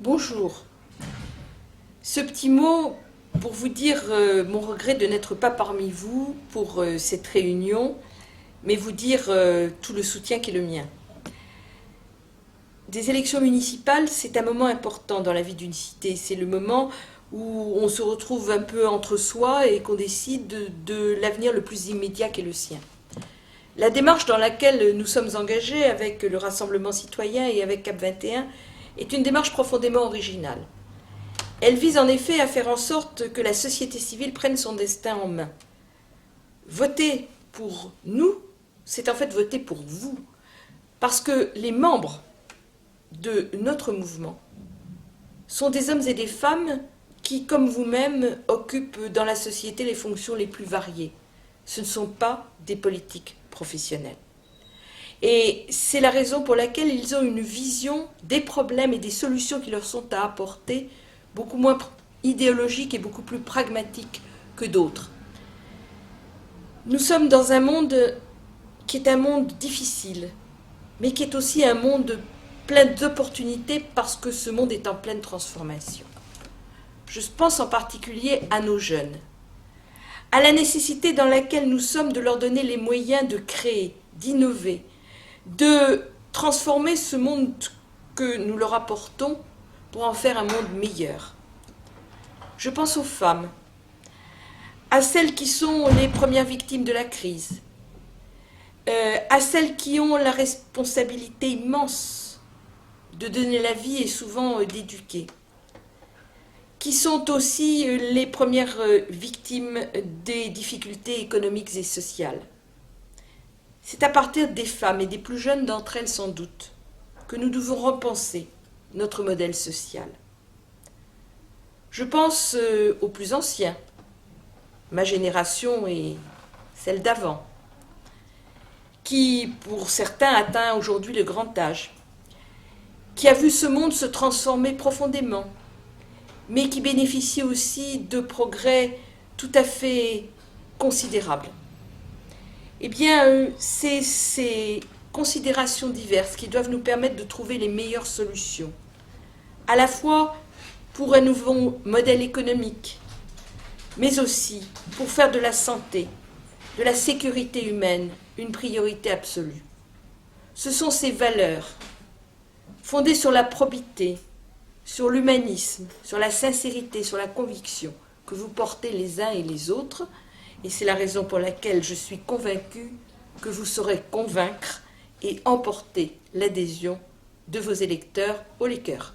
Bonjour. Ce petit mot pour vous dire mon regret de n'être pas parmi vous pour cette réunion, mais vous dire tout le soutien qui est le mien. Des élections municipales, c'est un moment important dans la vie d'une cité. C'est le moment où on se retrouve un peu entre soi et qu'on décide de l'avenir le plus immédiat qui est le sien. La démarche dans laquelle nous sommes engagés avec le Rassemblement citoyen et avec CAP 21 est une démarche profondément originale. Elle vise en effet à faire en sorte que la société civile prenne son destin en main. Voter pour nous, c'est en fait voter pour vous. Parce que les membres de notre mouvement sont des hommes et des femmes qui, comme vous-même, occupent dans la société les fonctions les plus variées. Ce ne sont pas des politiques professionnels. Et c'est la raison pour laquelle ils ont une vision des problèmes et des solutions qui leur sont à apporter beaucoup moins idéologique et beaucoup plus pragmatique que d'autres. Nous sommes dans un monde qui est un monde difficile, mais qui est aussi un monde plein d'opportunités parce que ce monde est en pleine transformation. Je pense en particulier à nos jeunes, à la nécessité dans laquelle nous sommes de leur donner les moyens de créer, d'innover, de transformer ce monde que nous leur apportons pour en faire un monde meilleur. Je pense aux femmes, à celles qui sont les premières victimes de la crise, à celles qui ont la responsabilité immense de donner la vie et souvent d'éduquer, qui sont aussi les premières victimes des difficultés économiques et sociales. C'est à partir des femmes et des plus jeunes d'entre elles sans doute que nous devons repenser notre modèle social. Je pense aux plus anciens, ma génération et celle d'avant, qui pour certains atteint aujourd'hui le grand âge, qui a vu ce monde se transformer profondément, mais qui bénéficie aussi de progrès tout à fait considérables. Eh bien, c'est ces considérations diverses qui doivent nous permettre de trouver les meilleures solutions, à la fois pour un nouveau modèle économique, mais aussi pour faire de la santé, de la sécurité humaine, une priorité absolue. Ce sont ces valeurs, fondées sur la probité, sur l'humanisme, sur la sincérité, sur la conviction, que vous portez les uns et les autres, et c'est la raison pour laquelle je suis convaincue que vous saurez convaincre et emporter l'adhésion de vos électeurs haut les cœurs.